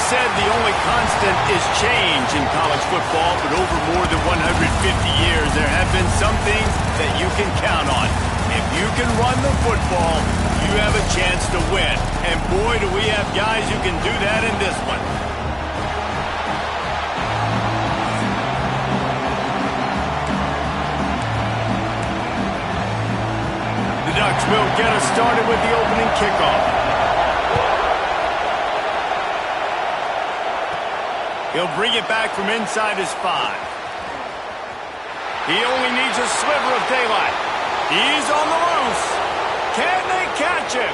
said the only constant is change in college football, but over more than 150 years, there have been some things that you can count on. If you can run the football, you have a chance to win. And boy, do we have guys who can do that in this one. The Ducks will get us started with the opening kickoff. He'll bring it back from inside his 5. He only needs a sliver of daylight. He's on the loose. Can they catch him?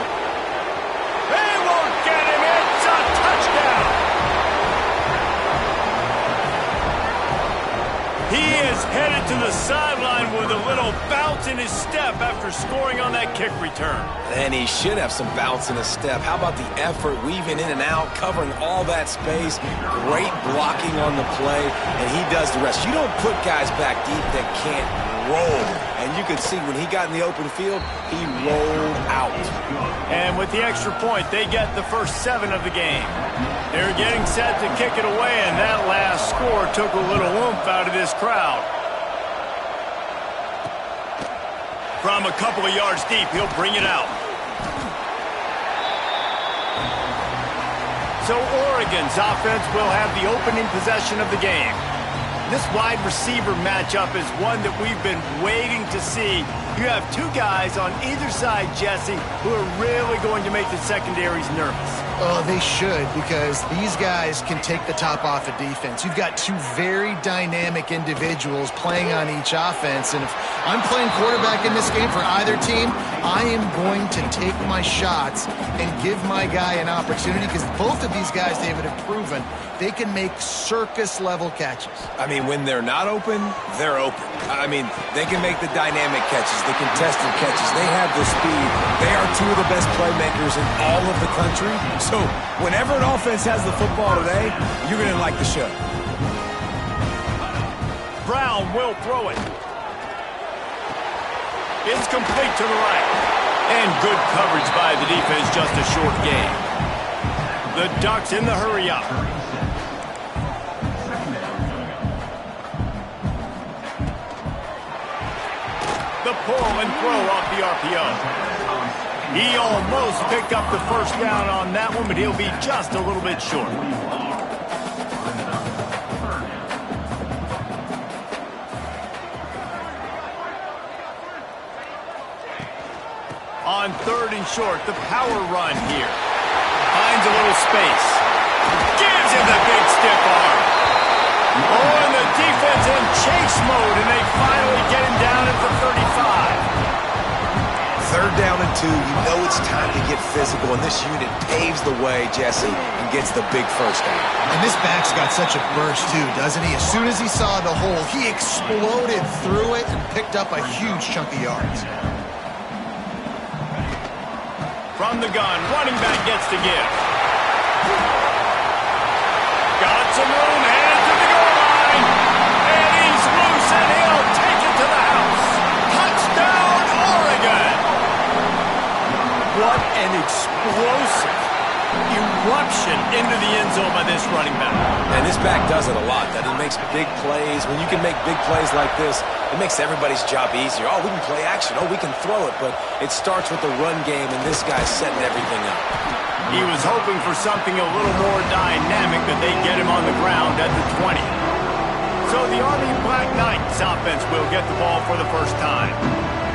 They won't get him. It's a touchdown. He is headed to the sideline with a little bounce in his step after scoring on that kick return. And he should have some bounce in his step. How about the effort, weaving in and out, covering all that space, great blocking on the play, and he does the rest. You don't put guys back deep that can't roll. And you can see when he got in the open field, he rolled out. And with the extra point, they get the first 7 of the game. They're getting set to kick it away, and that last score took a little oomph out of this crowd. From a couple of yards deep, he'll bring it out. So Oregon's offense will have the opening possession of the game. This wide receiver matchup is one that we've been waiting to see. You have 2 guys on either side, Jesse, who are really going to make the secondaries nervous. Oh, they should, because these guys can take the top off of defense. You've got 2 very dynamic individuals playing on each offense, and if I'm playing quarterback in this game for either team, I am going to take my shots and give my guy an opportunity, because both of these guys, David, have proven they can make circus-level catches. I mean, when they're not open, they're open. I mean, they can make the dynamic catches, the contested catches. They have the speed. They are 2 of the best playmakers in all of the country. So whenever an offense has the football today, you're going to like the show. Brown will throw it. It's complete to the right. And good coverage by the defense, just a short gain. The Ducks in the hurry-up. The pull and throw off the RPO. He almost picked up the first down on that one, but he'll be just a little bit short. On 3rd and short, the power run here. Finds a little space. Gives him the big stiff arm. Oh, and the defense in chase mode, and they finally get him down at the 35. 3rd down and 2, you know it's time to get physical, and this unit paves the way, Jesse, and gets the big first down. And this back's got such a burst, too, doesn't he? As soon as he saw the hole, he exploded through it and picked up a huge chunk of yards. From the gun, running back gets to give. Got some room, headed to the goal line. And he's loose, and he'll take it to the house. Touchdown, Oregon! What an explosive eruption into the end zone by this running back. And this back does it a lot. That he makes big plays. When you can make big plays like this, it makes everybody's job easier. Oh, we can play action. Oh, we can throw it. But it starts with the run game, and this guy's setting everything up. He was hoping for something a little more dynamic, but they get him on the ground at the 20. So the Army Black Knights offense will get the ball for the first time.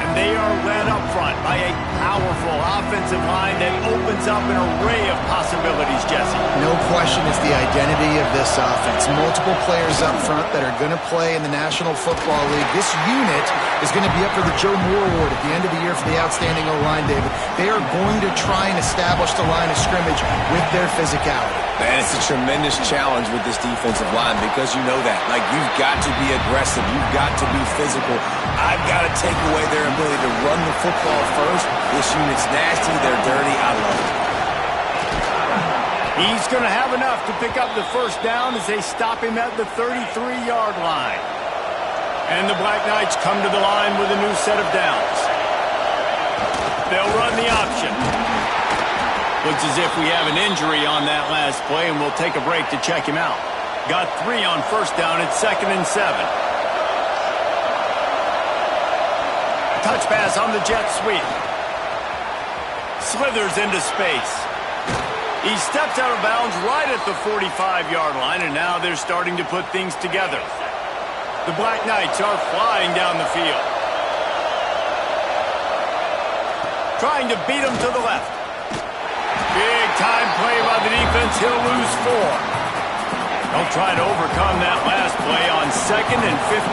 And they are led up front by a powerful offensive line that opens up an array of possibilities, Jesse. No question it's the identity of this offense. Multiple players up front that are going to play in the National Football League. This unit is going to be up for the Joe Moore Award at the end of the year for the outstanding O-line, David. They are going to try and establish the line of scrimmage with their physicality. Man, it's a tremendous challenge with this defensive line because you know that. Like, you've got to be aggressive. You've got to be physical. I've got to take away their ability to run the football first. This unit's nasty. They're dirty. I love it. He's going to have enough to pick up the first down as they stop him at the 33-yard line. And the Black Knights come to the line with a new set of downs. They'll run the option. Looks as if we have an injury on that last play, and we'll take a break to check him out. Got 3 on first down at 2nd and 7. Touch pass on the jet sweep. Slithers into space. He steps out of bounds right at the 45-yard line, and now they're starting to put things together. The Black Knights are flying down the field. Trying to beat him to the left. Big time play by the defense. He'll lose 4. They'll try to overcome that last play on 2nd and 15.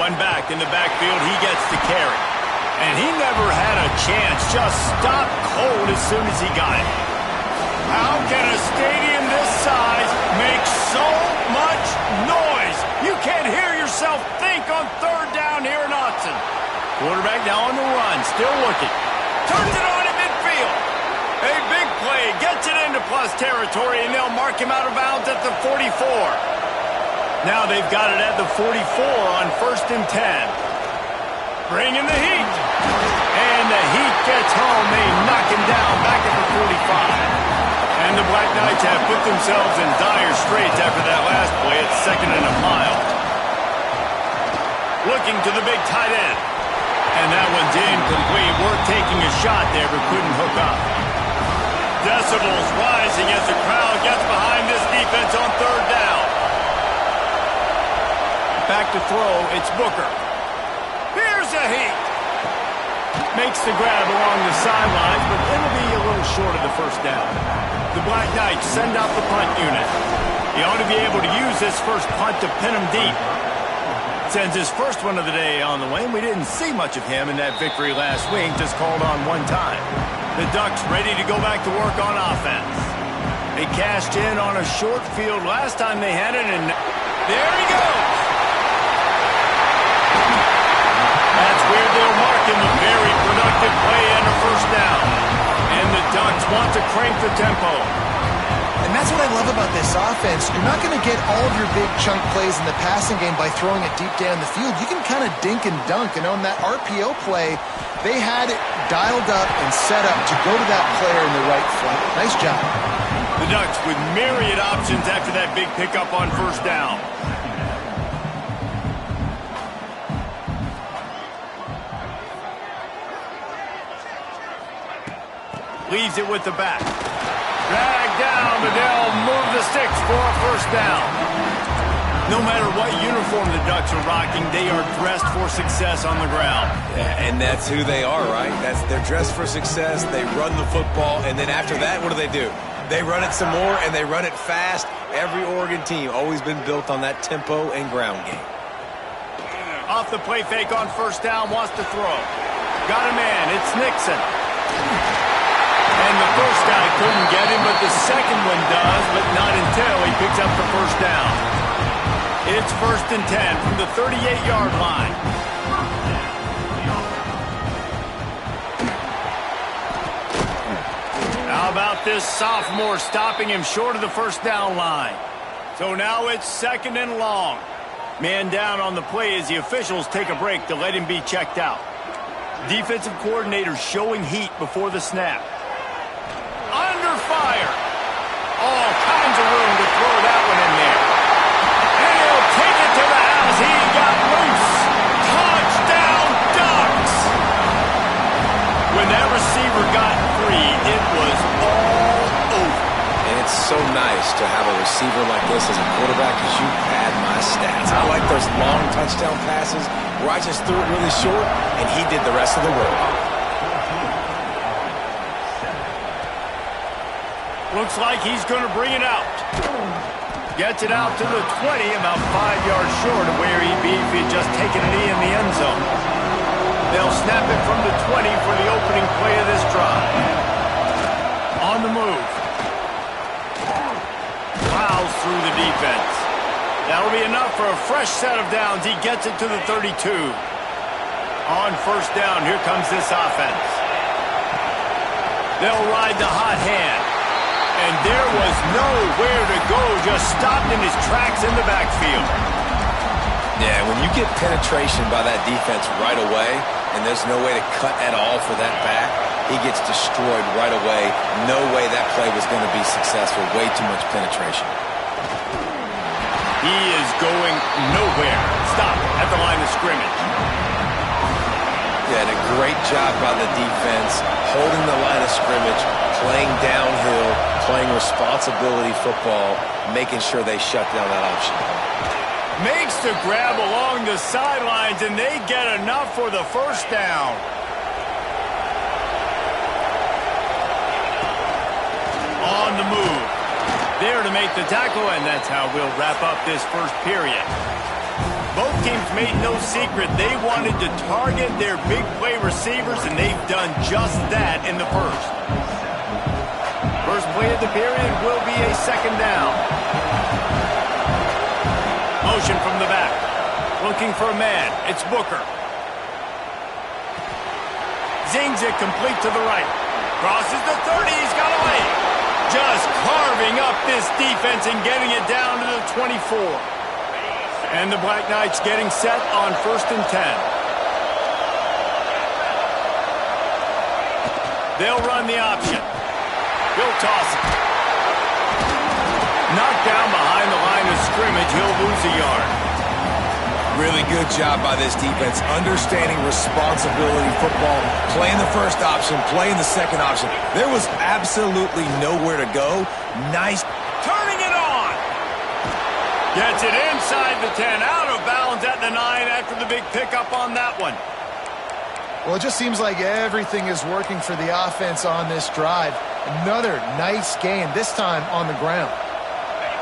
One back in the backfield. He gets the carry. And he never had a chance. Just stopped cold as soon as he got it. How can a stadium this size make so much noise? You can't hear yourself think on 3rd down here in Austin. Quarterback now on the run, still looking. Turns it on at midfield. A big play, gets it into plus territory, and they'll mark him out of bounds at the 44. Now they've got it at the 44 on 1st and 10. Bring in the heat. And the heat gets home. They knock him down back at the 45. And the Black Knights have put themselves in dire straits after that last play at 2nd and a mile. Looking to the big tight end. And that one's incomplete. We're taking a shot there, but couldn't hook up. Decibels rising as the crowd gets behind this defense on 3rd down. Back to throw, it's Booker. Here's a heat. Makes the grab along the sidelines, but it'll be a little short of the 1st down. The Black Knights send out the punt unit. He ought to be able to use this first punt to pin him deep. Sends his first one of the day on the way, and we didn't see much of him in that victory last week, just called on one time. The Ducks ready to go back to work on offense. They cashed in on a short field last time they had it, and there he goes. That's where they'll mark him a very productive play and a 1st down. And the Ducks want to crank the tempo. And that's what I love about this offense. You're not going to get all of your big chunk plays in the passing game by throwing it deep down the field. You can kind of dink and dunk. And on that RPO play, they had it dialed up and set up to go to that player in the right flat. Nice job. The Ducks with myriad options after that big pickup on 1st down. Leaves it with the back. Drag down, but they'll move the sticks for a 1st down. No matter what uniform the Ducks are rocking, they are dressed for success on the ground. Yeah, and that's who they are, right? They're dressed for success. They run the football, and then after that, what do? They run it some more, and they run it fast. Every Oregon team always been built on that tempo and ground game. Off the play fake on 1st down, wants to throw. Got a man, it's Nixon. And the first guy couldn't get him, but the second one does, but not until he picks up the 1st down. It's 1st and 10 from the 38-yard line. How about this sophomore stopping him short of the 1st down line? So now it's 2nd and long. Man down on the play as the officials take a break to let him be checked out. Defensive coordinator showing heat before the snap. Under fire. All kinds of room to throw that one in there. And he'll take it to the house. He got loose. Touchdown, Ducks. When that receiver got free, it was all over. And it's so nice to have a receiver like this as a quarterback because you pad my stats. I like those long touchdown passes where I just threw it really short and he did the rest of the work. Looks like he's going to bring it out. Gets it out to the 20, about 5 yards short of where he'd be if he'd just taken a knee in the end zone. They'll snap it from the 20 for the opening play of this drive. On the move. Plows through the defense. That'll be enough for a fresh set of downs. He gets it to the 32. On 1st down, here comes this offense. They'll ride the hot hand. And there was nowhere to go, just stopped in his tracks in the backfield. Yeah, when you get penetration by that defense right away, and there's no way to cut at all for that back, he gets destroyed right away. No way that play was going to be successful. Way too much penetration. He is going nowhere. Stop at the line of scrimmage. Yeah, and a great job by the defense, holding the line of scrimmage, playing downhill, playing responsibility football, making sure they shut down that option. Makes the grab along the sidelines, and they get enough for the first down. On the move. There to make the tackle, and that's how we'll wrap up this first period. Both teams made no secret they wanted to target their big play receivers, and they've done just that in the first. First play of the period will be a second down. Motion from the back. Looking for a man. It's Booker. Zings it complete to the right. Crosses the 30. He's got away. Just carving up this defense and getting it down to the 24. And the Black Knights getting set on 1st and 10. They'll run the option. He'll toss it. Knocked down behind the line of scrimmage. He'll lose a yard. Really good job by this defense, understanding responsibility football, playing the first option, playing the second option. There was absolutely nowhere to go. Nice. Turning it on. Gets it inside the 10, out of bounds at the 9 after the big pickup on that one. Well, it just seems like everything is working for the offense on this drive. Another nice gain, this time on the ground.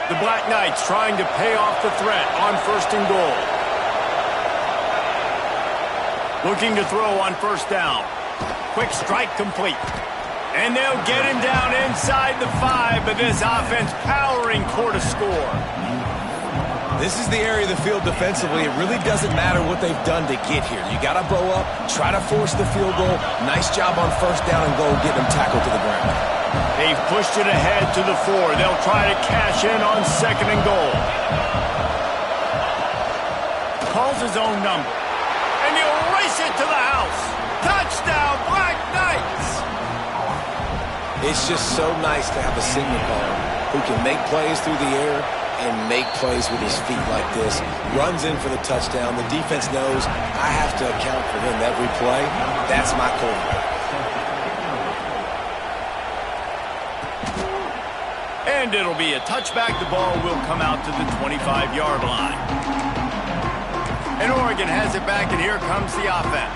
The Black Knights trying to pay off the threat on 1st and goal. Looking to throw on 1st down. Quick strike complete. And they'll get him down inside the 5, but this offense powering toward a score. This is the area of the field defensively. It really doesn't matter what they've done to get here. You got to bow up, try to force the field goal. Nice job on 1st down and goal, getting them tackled to the ground. They've pushed it ahead to the 4. They'll try to cash in on 2nd and goal. Calls his own number. And he'll race it to the house. Touchdown, Black Knights! It's just so nice to have a signal caller who can make plays through the air and make plays with his feet like this. Runs in for the touchdown. The defense knows I have to account for him every play. That's my quarterback. And it'll be a touchback. The ball will come out to the 25-yard line. And Oregon has it back, and here comes the offense.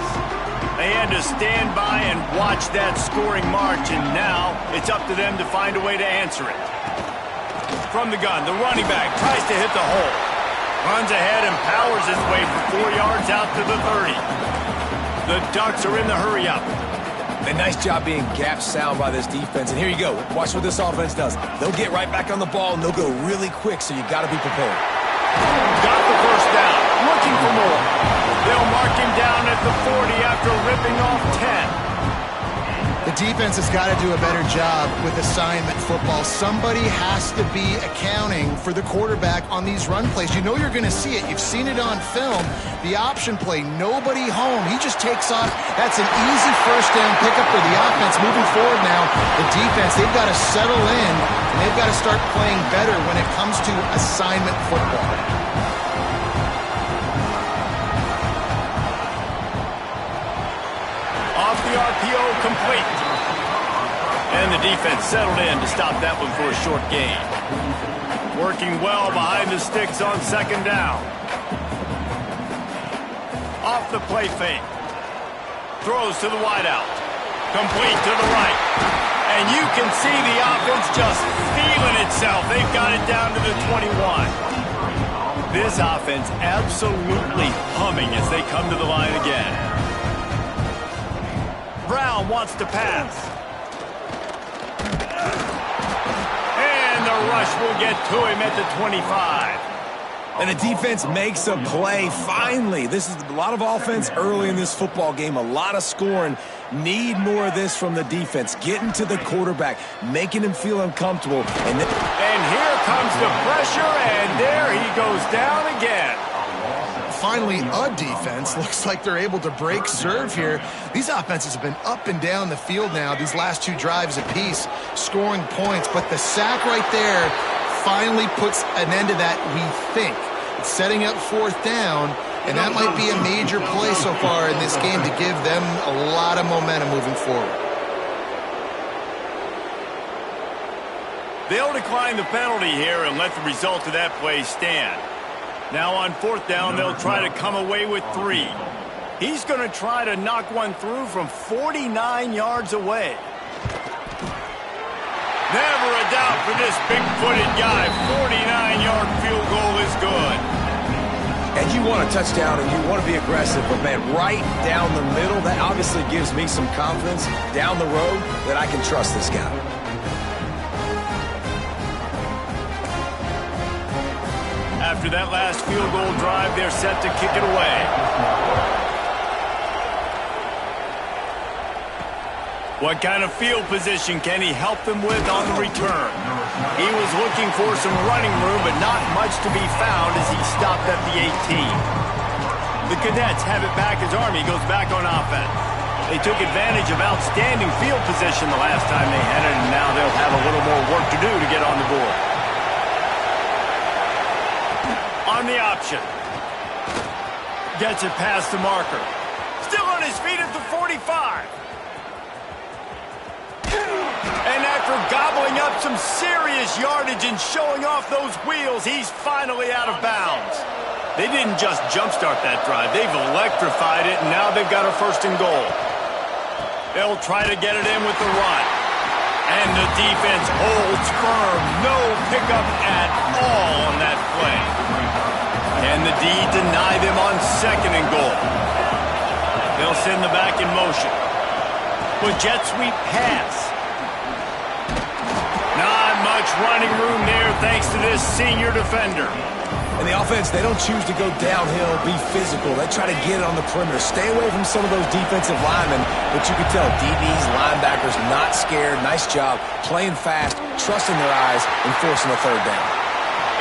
They had to stand by and watch that scoring march, and now it's up to them to find a way to answer it. From the gun, the running back tries to hit the hole. Runs ahead and powers his way for 4 yards out to the 30. The Ducks are in the hurry-up. A nice job being gap sound by this defense. And here you go. Watch what this offense does. They'll get right back on the ball, and they'll go really quick, so you got to be prepared. Got the first down. Looking for more. They'll mark him down at the 40 after ripping off 10. The defense has got to do a better job with assignment football. Somebody has to be accounting for the quarterback on these run plays. You know you're going to see it. You've seen it on film. The option play, nobody home. He just takes off. That's an easy first down pickup for the offense. Moving forward now, the defense, they've got to settle in, and they've got to start playing better when it comes to assignment football. Off the RPO, complete. And the defense settled in to stop that one for a short gain. Working well behind the sticks on 2nd down. Off the play fake. Throws to the wideout. Complete to the right. And you can see the offense just feeling itself. They've got it down to the 21. This offense absolutely humming as they come to the line again. Brown wants to pass. And the rush will get to him at the 25. And the defense makes a play, finally. This is a lot of offense early in this football game, a lot of scoring. Need more of this from the defense. Getting to the quarterback, making him feel uncomfortable. And here comes the pressure, and there he goes down again. finally a defense. Looks like they're able to break serve here. These offenses have been up and down the field now, these last two drives apiece, scoring points. But the sack right there finally puts an end to that, we think. It's setting up fourth down, and that might be a major play so far in this game to give them a lot of momentum moving forward. They'll decline the penalty here and let the result of that play stand. Now on fourth down, they'll try to come away with 3. He's going to try to knock one through from 49 yards away. Never a doubt for this big-footed guy. 49-yard field goal is good. And you want a touchdown and you want to be aggressive, but man, right down the middle, that obviously gives me some confidence down the road that I can trust this guy. After that last field goal drive, they're set to kick it away. What kind of field position can he help them with on the return? He was looking for some running room, but not much to be found as he stopped at the 18. The Cadets have it back as Army goes back on offense. They took advantage of outstanding field position the last time they had it, and now they'll have a little more work to do to get on the board. On the option. Gets it past the marker. Still on his feet at the 45. And after gobbling up some serious yardage and showing off those wheels, he's finally out of bounds. They didn't just jumpstart that drive. They've electrified it, and now they've got a first and goal. They'll try to get it in with the run. And the defense holds firm. No pickup at all on that play. Can the D deny them on second and goal? They'll send the back in motion. With jet sweep pass. Not much running room there thanks to this senior defender. And the offense, they don't choose to go downhill, be physical. They try to get it on the perimeter. Stay away from some of those defensive linemen. But you can tell DBs, linebackers, not scared. Nice job playing fast, trusting their eyes, and forcing a third down.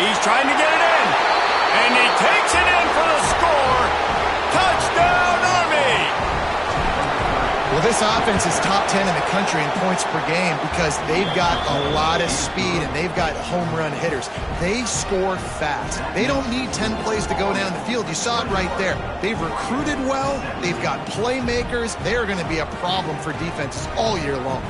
He's trying to get it in. And he takes it in for the score. Touchdown, Army! Well, this offense is top 10 in the country in points per game because they've got a lot of speed and they've got home run hitters. They score fast. They don't need 10 plays to go down the field. You saw it right there. They've recruited well. They've got playmakers. They are going to be a problem for defenses all year long.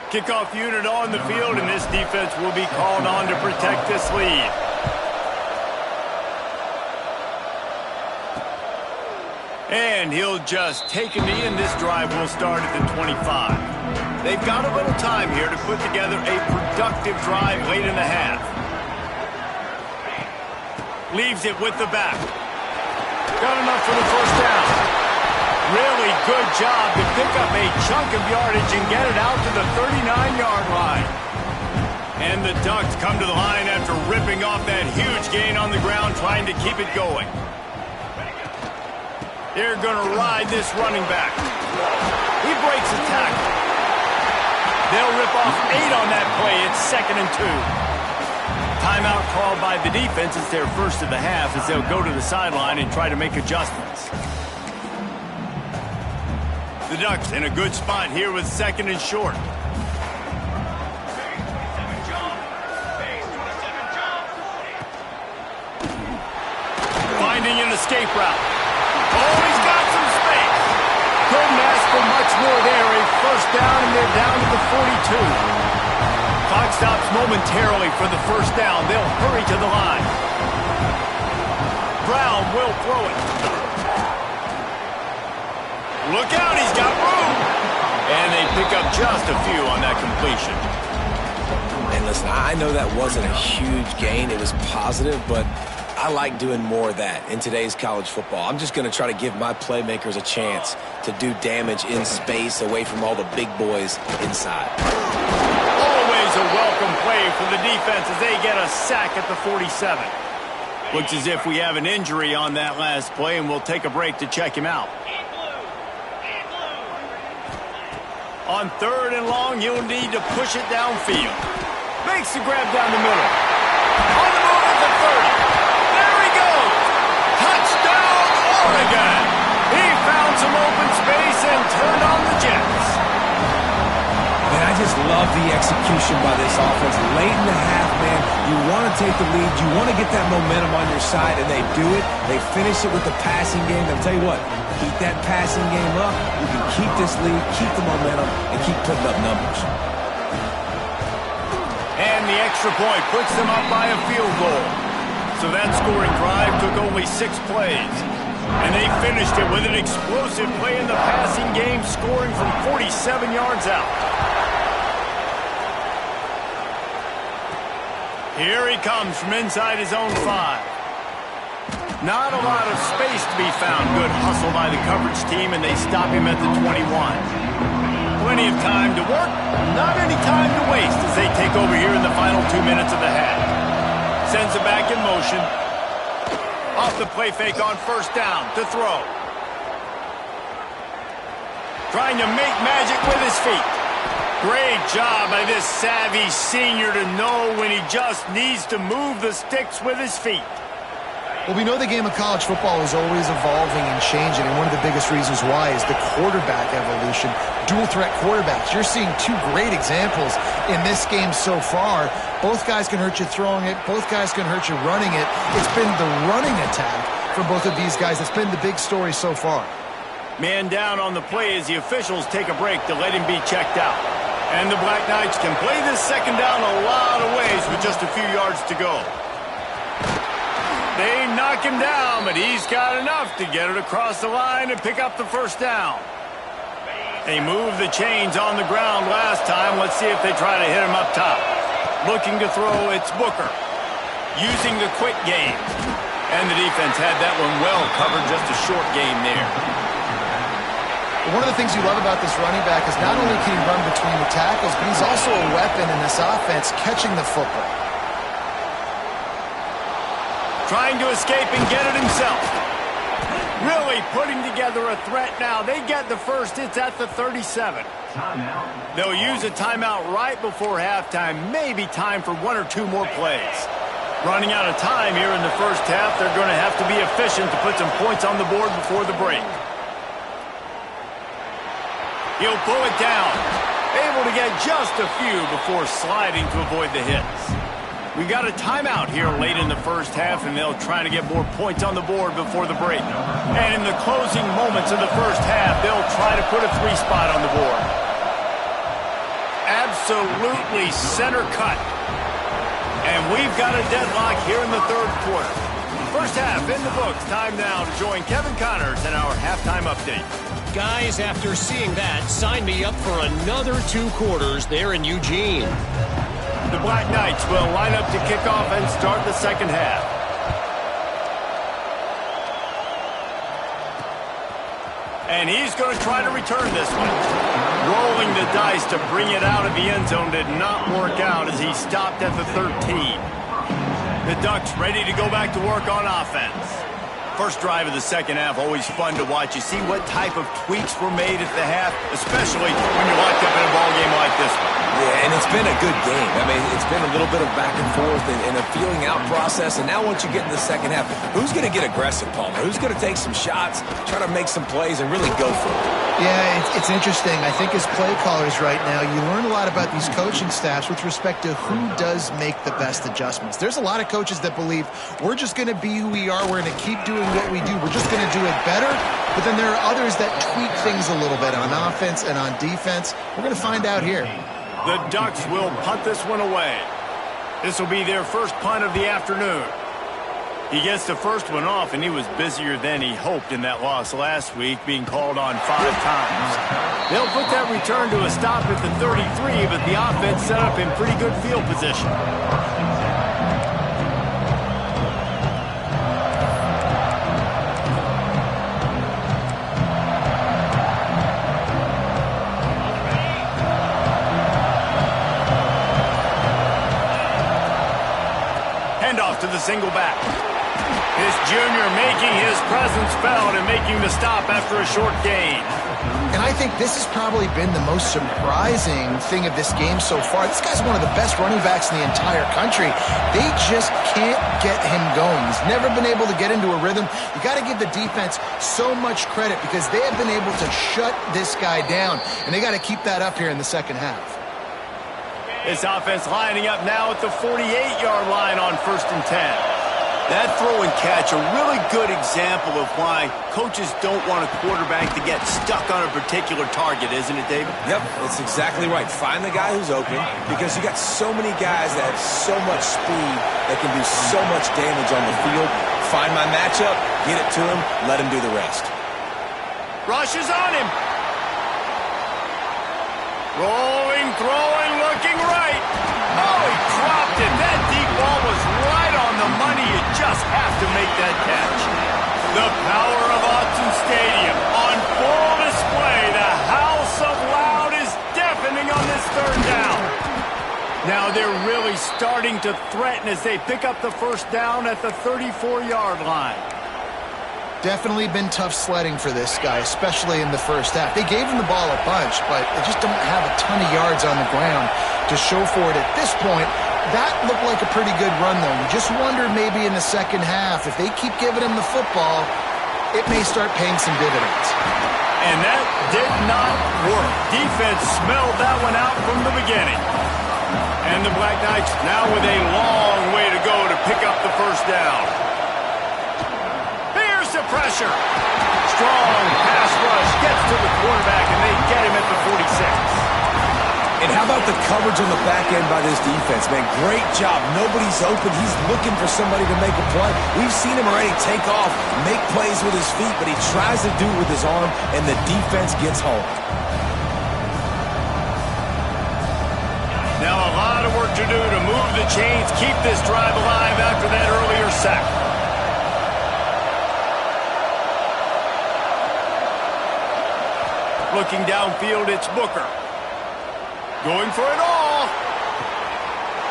Kickoff unit on the field, and this defense will be called on to protect this lead. And he'll just take a knee, and this drive will start at the 25. They've got a little time here to put together a productive drive late in the half. Leaves it with the back. Got enough for the first down. Really good job to pick up a chunk of yardage and get it out to the 39-yard line. And the Ducks come to the line after ripping off that huge gain on the ground, trying to keep it going. They're going to ride this running back. He breaks a tackle. They'll rip off 8 on that play. It's 2nd and 2. Timeout called by the defense. It's their first of the half as they'll go to the sideline and try to make adjustments. The Ducks in a good spot here with 2nd and short. Finding an escape route. Oh, he's got some space. Couldn't ask for much more there. A first down, and they're down to the 42. Clock stops momentarily for the first down. They'll hurry to the line. Brown will throw it. Look out, he's got room. And they pick up just a few on that completion. And listen, I know that wasn't a huge gain. It was positive, but I like doing more of that in today's college football. I'm just going to try to give my playmakers a chance to do damage in space away from all the big boys inside. Always a welcome play for the defense as they get a sack at the 47. Looks as if we have an injury on that last play, and we'll take a break to check him out. On 3rd and long, he'll need to push it downfield. Makes the grab down the middle. On the move at the 30. There he goes. Touchdown, Oregon. He found some open space and turned on the Jets. Man, I just love the execution by this offense. Late in the half, man, you want to take the lead. You want to get that momentum on your side, and they do it. They finish it with the passing game. I'll tell you what, keep that passing game up. You can keep this lead, keep the momentum, and keep putting up numbers. And the extra point puts them up by a field goal. So that scoring drive took only 6 plays. And they finished it with an explosive play in the passing game, scoring from 47 yards out. Here he comes from inside his own 5. Not a lot of space to be found. Good hustle by the coverage team, and they stop him at the 21. Plenty of time to work, not any time to waste as they take over here in the final 2 minutes of the half. Sends it back in motion. Off the play fake on 1st down to throw. Trying to make magic with his feet. Great job by this savvy senior to know when he just needs to move the sticks with his feet. Well, we know the game of college football is always evolving and changing, and one of the biggest reasons why is the quarterback evolution. Dual threat quarterbacks. You're seeing 2 great examples in this game so far. Both guys can hurt you throwing it. Both guys can hurt you running it. It's been the running attack for both of these guys that's been the big story so far. Man down on the play as the officials take a break to let him be checked out. And the Black Knights can play this 2nd down a lot of ways with just a few yards to go. They knock him down, but he's got enough to get it across the line and pick up the 1st down. They moved the chains on the ground last time. Let's see if they try to hit him up top. Looking to throw, it's Booker. Using the quick game. And the defense had that one well covered, just a short game there. One of the things you love about this running back is not only can he run between the tackles, but he's also a weapon in this offense, catching the football. Trying to escape and get it himself. Really putting together a threat now. They get the first. It's at the 37. They'll use a timeout right before halftime. Maybe time for 1 or 2 more plays. Running out of time here in the first half. They're going to have to be efficient to put some points on the board before the break. He'll pull it down. Able to get just a few before sliding to avoid the hits. We got a timeout here late in the first half, and they'll try to get more points on the board before the break. And in the closing moments of the first half, they'll try to put a 3 spot on the board. Absolutely center cut. And we've got a deadlock here in the 3rd quarter. First half in the books. Time now to join Kevin Connors in our halftime update. Guys, after seeing that, sign me up for another 2 quarters there in Eugene. The Black Knights will line up to kick off and start the 2nd half. And he's going to try to return this one. Rolling the dice to bring it out of the end zone did not work out as he stopped at the 13. The Ducks ready to go back to work on offense. First drive of the 2nd half, always fun to watch. You see what type of tweaks were made at the half, especially when you're locked up in a ball game like this one. Yeah, and it's been a good game. I mean, it's been a little bit of back and forth and a feeling out process. And now once you get in the 2nd half, who's going to get aggressive, Palmer? Who's going to take some shots, try to make some plays, and really go for it? Yeah, it's interesting. I think as play callers right now, you learn a lot about these coaching staffs with respect to who does make the best adjustments. There's a lot of coaches that believe we're just going to be who we are. We're going to keep doing what we do. We're just going to do it better. But then there are others that tweak things a little bit on offense and on defense. We're going to find out here. The Ducks will punt this one away. This will be their first punt of the afternoon. He gets the first one off, and he was busier than he hoped in that loss last week, being called on 5 times. They'll put that return to a stop at the 33, but the offense set up in pretty good field position. single back. This junior making his presence felt and making the stop after a short gain. And I think this has probably been the most surprising thing of this game so far. This guy's one of the best running backs in the entire country. They just can't get him going. He's never been able to get into a rhythm. You got to give the defense so much credit because they have been able to shut this guy down, and they got to keep that up here in the second half. This offense lining up now at the 48-yard line on 1st and 10. That throw and catch, a really good example of why coaches don't want a quarterback to get stuck on a particular target, isn't it, David? Yep, that's exactly right. Find the guy who's open because you got so many guys that have so much speed that can do so much damage on the field. Find my matchup, get it to him, let him do the rest. Rush is on him. Rolling, throwing, looking right. Oh, he dropped it. That deep ball was right on the money. You just have to make that catch. The power of Autzen Stadium on full display. The house of loud is deafening on this third down. Now they're really starting to threaten as they pick up the first down at the 34-yard line. Definitely been tough sledding for this guy, especially in the first half. They gave him the ball a bunch, but they just don't have a ton of yards on the ground to show for it at this point. That looked like a pretty good run, though. You just wonder maybe in the second half, if they keep giving him the football, it may start paying some dividends. And that did not work. Defense smelled that one out from the beginning. And the Black Knights now with a long way to go to pick up the first down. Here's the pressure. Strong pass rush gets to the quarterback, and they get him at the 46. And how about the coverage on the back end by this defense, man? Great job. Nobody's open. He's looking for somebody to make a play. We've seen him already take off, make plays with his feet, but he tries to do it with his arm, and the defense gets home. Now a lot of work to do to move the chains, keep this drive alive after that earlier sack. Looking downfield, it's Booker. Going for it all.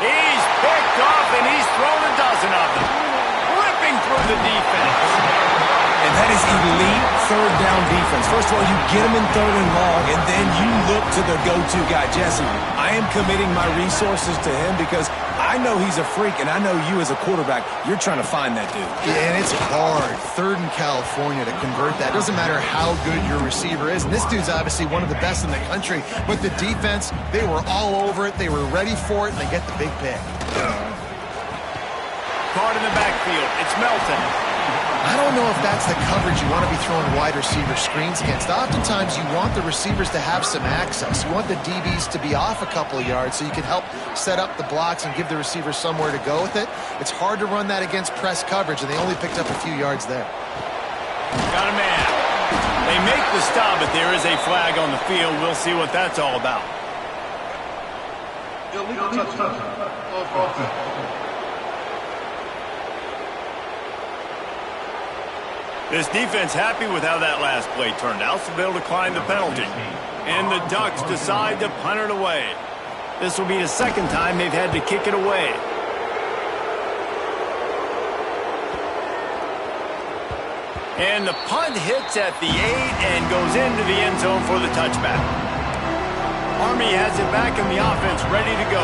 He's picked off, and he's thrown a dozen of them. Ripping through the defense. And that is elite third down defense. First of all, you get him in third and long, and then you look to the go-to guy, Jesse. I am committing my resources to him because I know he's a freak, and I know you as a quarterback, you're trying to find that dude. Yeah, and it's hard, third in California, to convert that. Doesn't matter how good your receiver is. And this dude's obviously one of the best in the country. But the defense, they were all over it. They were ready for it, and they get the big pick. Caught in the backfield. It's Melton. I don't know if that's the coverage you want to be throwing wide receiver screens against. Oftentimes, you want the receivers to have some access. You want the DBs to be off a couple of yards so you can help set up the blocks and give the receivers somewhere to go with it. It's hard to run that against press coverage, and they only picked up a few yards there. Got a man. They make the stop, but there is a flag on the field. We'll see what that's all about. Illegal touchdown. This defense happy with how that last play turned out, so they'll decline the penalty. And the Ducks decide to punt it away. This will be the second time they've had to kick it away. And the punt hits at the 8 and goes into the end zone for the touchback. Army has it back in the offense, ready to go.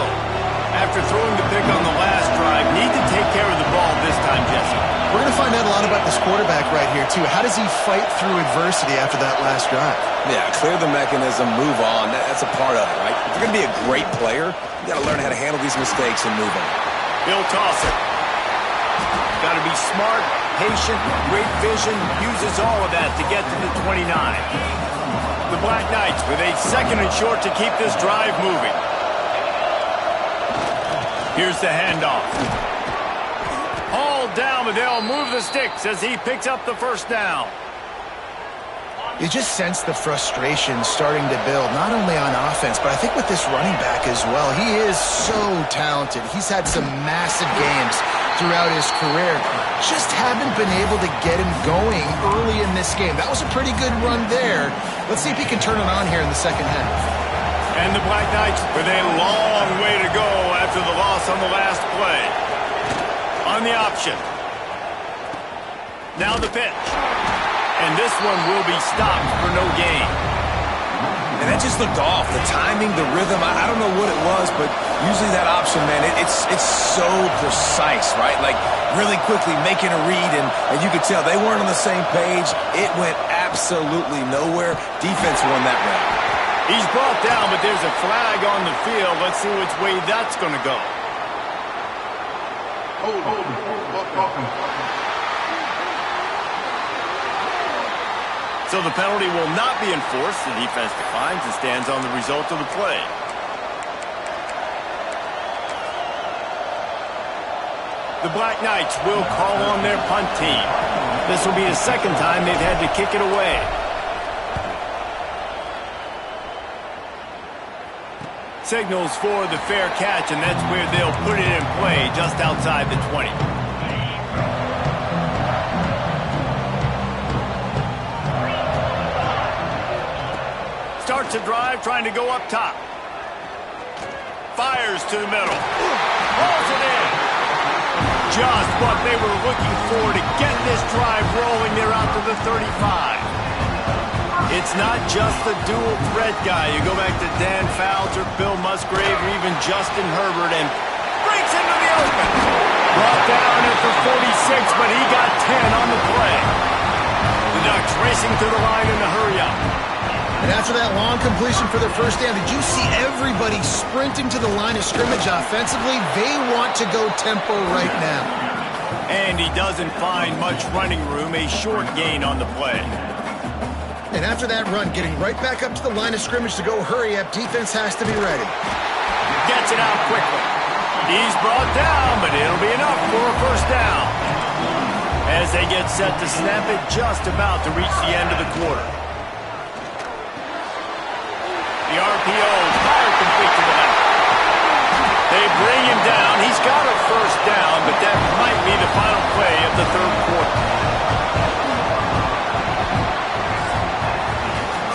After throwing the pick on the last drive, need to take care of the ball this time, Jesse. We're going to find out a lot about this quarterback right here, too. How does he fight through adversity after that last drive? Yeah, clear the mechanism, move on. That's a part of it, right? If you're going to be a great player, you got to learn how to handle these mistakes and move on. He'll toss it. Got to be smart, patient, great vision, uses all of that to get to the 29. The Black Knights with a second and short to keep this drive moving. Here's the handoff. All down, but they'll move the sticks as he picks up the first down. You just sense the frustration starting to build, not only on offense, but I think with this running back as well. He is so talented. He's had some massive games throughout his career. Just haven't been able to get him going early in this game. That was a pretty good run there. Let's see if he can turn it on here in the second half. And the Black Knights with a long way to go after the loss on the last play. on the option. Now the pitch. And this one will be stopped for no gain. And that just looked off. The timing, the rhythm, I don't know what it was, but usually that option, man, it's so precise, right? Like really quickly making a read, and you could tell they weren't on the same page. It went absolutely nowhere. Defense won that round. He's brought down, but there's a flag on the field. Let's see which way that's going to go. So the penalty will not be enforced. The defense declines and stands on the result of the play. The Black Knights will call on their punt team. This will be the second time they've had to kick it away. Signals for the fair catch, and that's where they'll put it in play just outside the 20. Starts a drive, trying to go up top. Fires to the middle. Hauls it in. Just what they were looking for to get this drive rolling. They're out to the 35. It's not just the dual threat guy. You go back to Dan Fouts or Bill Musgrave or even Justin Herbert and breaks into the open. Brought down at the 46, but he got 10 on the play. The Ducks racing to the line in a hurry up. And after that long completion for their first down, did you see everybody sprinting to the line of scrimmage offensively? They want to go tempo right now. And he doesn't find much running room, a short gain on the play. And after that run, getting right back up to the line of scrimmage to go hurry up, defense has to be ready. Gets it out quickly. He's brought down, but it'll be enough for a first down. As they get set to snap it, just about to reach the end of the quarter. The RPO fire complete to the left. They bring him down. He's got a first down, but that might be the final play of the third quarter.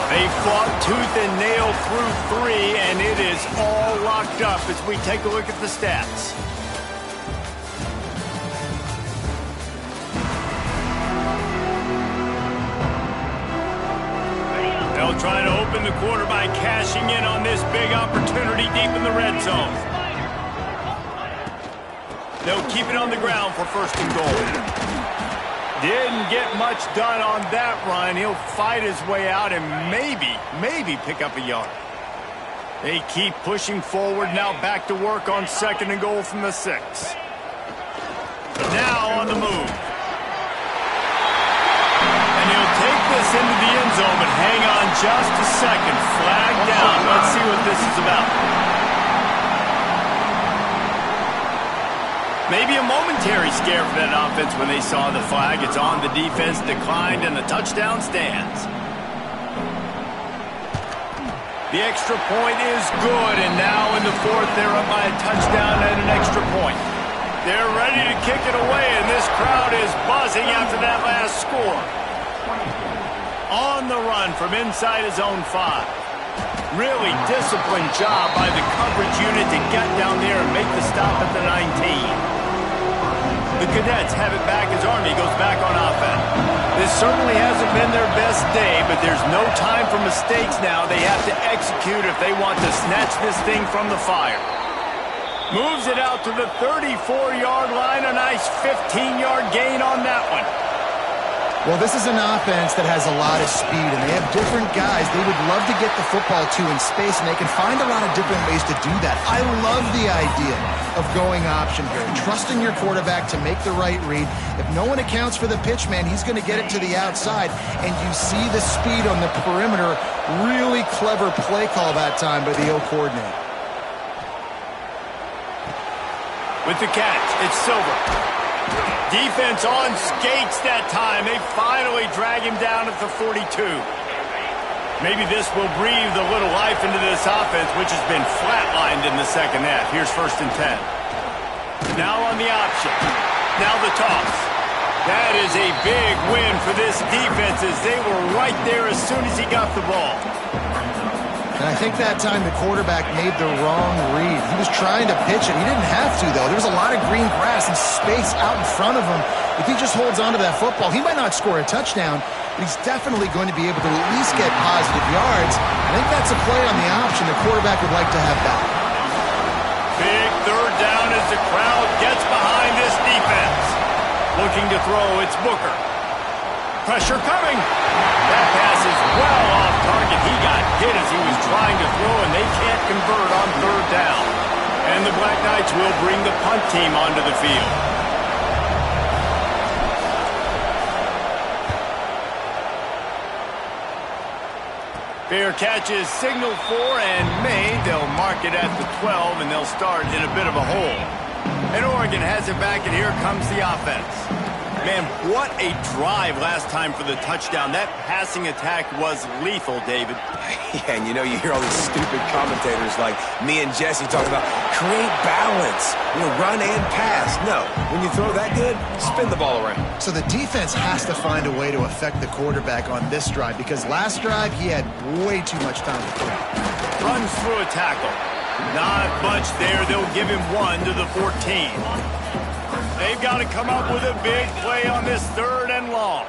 They fought tooth and nail through 3, and it is all locked up as we take a look at the stats. They'll try to open the quarter by cashing in on this big opportunity deep in the red zone. They'll keep it on the ground for first and goal. Didn't get much done on that run. He'll fight his way out and maybe pick up a yard. They keep pushing forward. Now back to work on second and goal from the 6. Now on the move. And he'll take this into the end zone, but hang on just a second. Flag down. Let's see what this is about. Maybe a momentary scare for that offense when they saw the flag. It's on, the defense declined, and the touchdown stands. The extra point is good, and now in the 4th, they're up by a touchdown and an extra point. They're ready to kick it away, and this crowd is buzzing after that last score. On the run from inside his own 5. Really disciplined job by the coverage unit to get down there and make the stop at the 19. The Cadets have it back as Army goes back on offense. This certainly hasn't been their best day, but there's no time for mistakes now. They have to execute if they want to snatch this thing from the fire. Moves it out to the 34-yard line. A nice 15-yard gain on that one. Well, this is an offense that has a lot of speed, and they have different guys they would love to get the football to in space, and they can find a lot of different ways to do that. I love the idea of going option here, trusting your quarterback to make the right read. If no one accounts for the pitch, man, he's going to get it to the outside, and you see the speed on the perimeter. Really clever play call that time by the O coordinator. With the catch, it's Silver. Defense on skates that time. They finally drag him down at the 42. Maybe this will breathe a little life into this offense, which has been flatlined in the second half. Here's 1st and 10. Now on the option. Now the toss. That is a big win for this defense as they were right there as soon as he got the ball. Now And I think that time the quarterback made the wrong read. He was trying to pitch it. He didn't have to, though. There was a lot of green grass and space out in front of him. If he just holds on to that football, he might not score a touchdown, but he's definitely going to be able to at least get positive yards. I think that's a play on the option the quarterback would like to have back. Big third down as the crowd gets behind this defense. Looking to throw, it's Booker. Pressure coming. That pass is well off target. He got hit as he was trying to throw, and they can't convert on third down. And the Black Knights will bring the punt team onto the field. Fair catch is signaled for and made. They'll mark it at the 12, and they'll start in a bit of a hole. And Oregon has it back, and here comes the offense. Man, what a drive last time for the touchdown. That passing attack was lethal, David. Yeah, and you hear all these stupid commentators like me and Jesse talking about create balance, run and pass. No, when you throw that good, spin the ball around. So the defense has to find a way to affect the quarterback on this drive because last drive he had way too much time to throw. Runs through a tackle. Not much there. They'll give him 1 to the 14. They've got to come up with a big play on this third and long.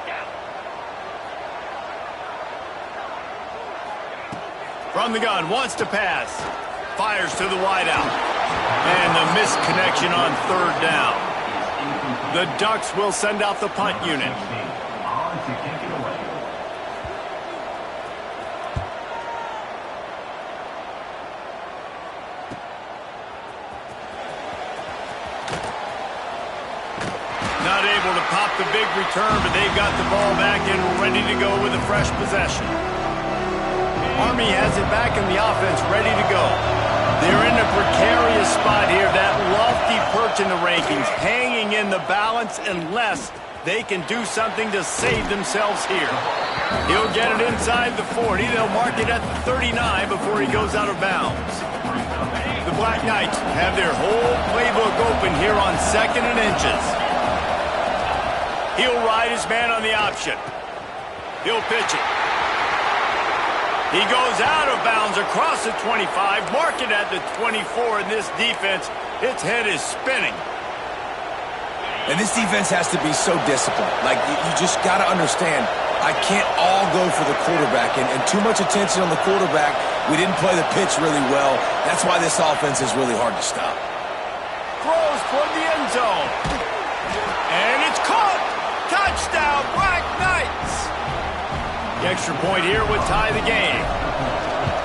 From the gun, wants to pass. Fires to the wideout. And the misconnection on third down. The Ducks will send out the punt unit. Not able to pop the big return, but they've got the ball back and ready to go with a fresh possession. Army has it back in the offense, ready to go. They're in a precarious spot here, that lofty perch in the rankings, hanging in the balance unless they can do something to save themselves here. He'll get it inside the 40. They'll mark it at the 39 before he goes out of bounds. The Black Knights have their whole playbook open here on 2nd and inches. He'll ride his man on the option. He'll pitch it. He goes out of bounds across the 25, mark it at the 24, and this defense, its head is spinning. And this defense has to be so disciplined. Like, you just got to understand, I can't all go for the quarterback, and too much attention on the quarterback. We didn't play the pitch really well. That's why this offense is really hard to stop. Throws toward the end zone. And it's caught. Touchdown, Black Knights! The extra point here would tie the game.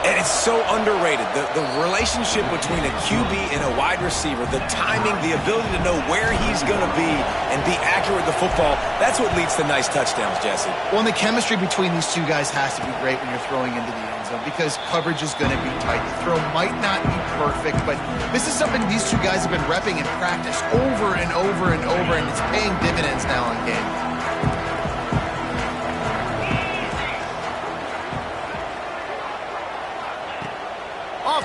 And it's so underrated. The relationship between a QB and a wide receiver, the timing, the ability to know where he's going to be and be accurate with the football, that's what leads to nice touchdowns, Jesse. Well, and the chemistry between these two guys has to be great when you're throwing into the end zone because coverage is going to be tight. The throw might not be perfect, but this is something these two guys have been repping in practice over and over and over, and it's paying dividends now in games.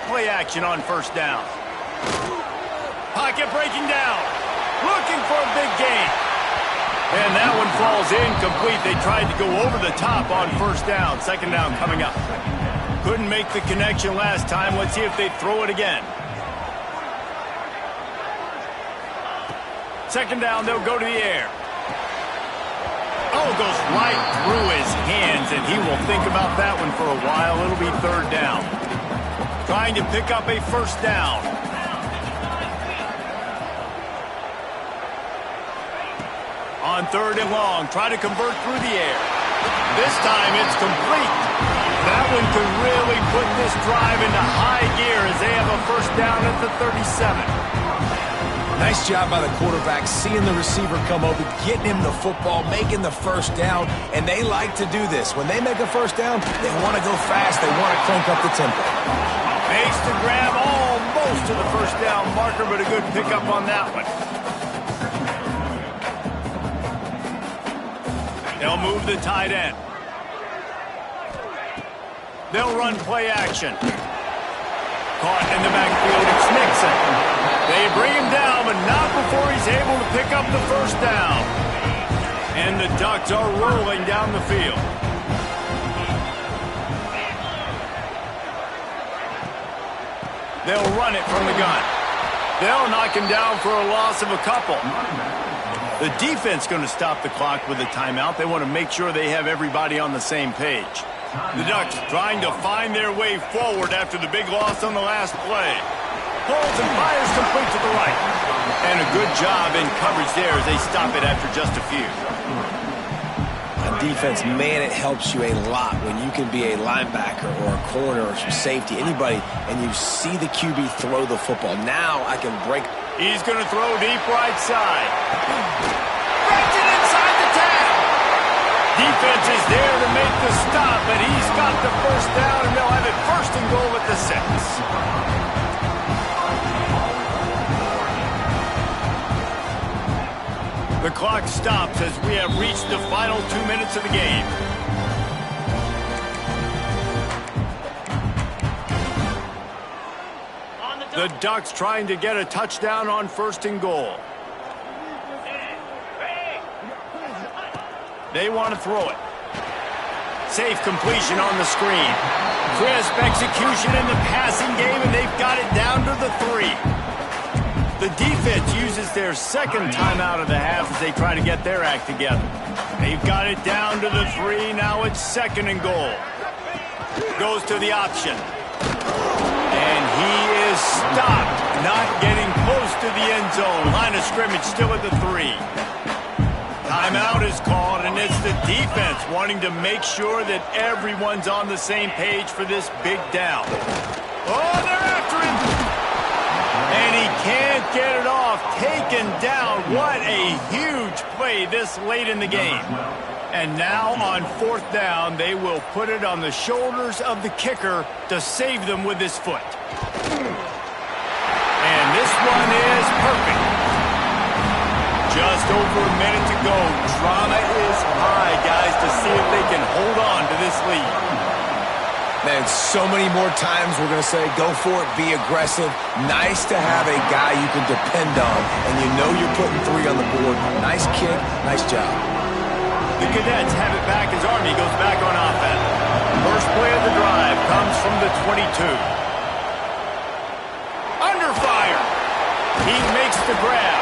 Play action on first down. Pocket breaking down. Looking for a big gain. And that one falls incomplete. They tried to go over the top on first down. Second down coming up. Couldn't make the connection last time. Let's see if they throw it again. Second down, they'll go to the air. Oh, goes right through his hands, and he will think about that one for a while. It'll be third down. Trying to pick up a first down. On third and long, try to convert through the air. This time it's complete. That one could really put this drive into high gear as they have a first down at the 37. Nice job by the quarterback, seeing the receiver come over, getting him the football, making the first down, and they like to do this. When they make a first down, they want to go fast, they want to crank up the tempo. Makes the grab almost to the first down marker, but a good pickup on that one. They'll move the tight end. They'll run play action. Caught in the backfield, it's Nixon. They bring him down, but not before he's able to pick up the first down. And the Ducks are rolling down the field. They'll run it from the gun. They'll knock him down for a loss of a couple. The defense going to stop the clock with a timeout. They want to make sure they have everybody on the same page. The Ducks trying to find their way forward after the big loss on the last play. Pulls and fires complete to the right. And a good job in coverage there as they stop it after just a few. On defense, man, it helps you a lot when you can be a linebacker or a corner or some safety, anybody, and you see the QB throw the football. Now I can break. He's going to throw deep right side. Wrapped it inside the tag. Defense is there to make the stop, but he's got the first down, and they'll have it first and goal at the 6. The clock stops as we have reached the final 2 minutes of the game. The Ducks trying to get a touchdown on first and goal. They want to throw it. Safe completion on the screen. Crisp execution in the passing game, and they've got it down to the 3. The defense uses their second timeout of the half as they try to get their act together. They've got it down to the 3. Now it's second and goal. Goes to the option. And he is stopped. Not getting close to the end zone. Line of scrimmage still at the 3. Timeout is called, and it's the defense wanting to make sure that everyone's on the same page for this big down. Oh, they're after him! And he can't get it off. Taken down. What a huge play this late in the game. And now on fourth down, they will put it on the shoulders of the kicker to save them with his foot. And this one is perfect. Just over a minute to go. Drama is high, guys, to see if they can hold on to this lead. Man, so many more times we're going to say, go for it, be aggressive. Nice to have a guy you can depend on, and you know you're putting 3 on the board. Nice kick, nice job. The Cadets have it back as Army goes back on offense. First play of the drive comes from the 22. Under fire. He makes the grab.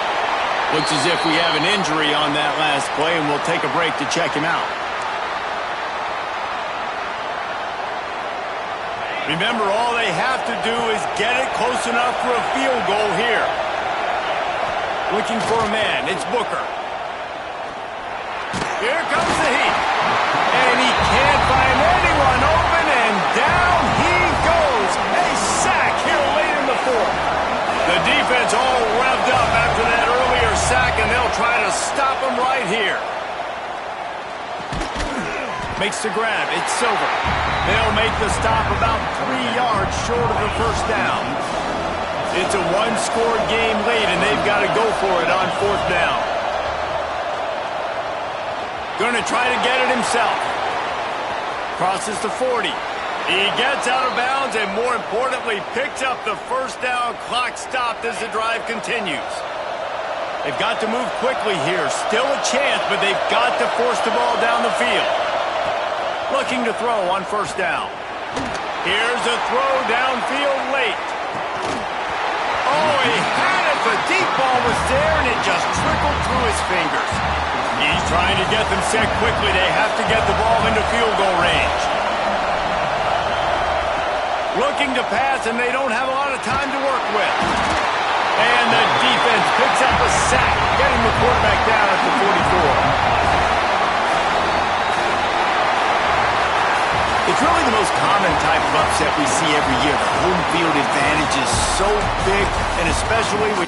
Looks as if we have an injury on that last play, and we'll take a break to check him out. Remember, all they have to do is get it close enough for a field goal here. Looking for a man. It's Booker. Here comes the heat. And he can't find anyone open, and down he goes. A sack here late in the 4th. The defense all revved up after that earlier sack, and they'll try to stop him right here. Makes the grab. It's Silver. They'll make the stop about 3 yards short of the first down. It's a one-score game late, and they've got to go for it on fourth down. Going to try to get it himself. Crosses the 40. He gets out of bounds and, more importantly, picks up the first down. Clock stopped as the drive continues. They've got to move quickly here. Still a chance, but they've got to force the ball down the field. Looking to throw on first down. Here's a throw downfield late. Oh, he had it. The deep ball was there, and it just trickled through his fingers. He's trying to get them set quickly. They have to get the ball into field goal range. Looking to pass, and they don't have a lot of time to work with. And the defense picks up a sack, getting the quarterback down at the 44. It's really the most common type of upset we see every year. The home field advantage is so big, and especially with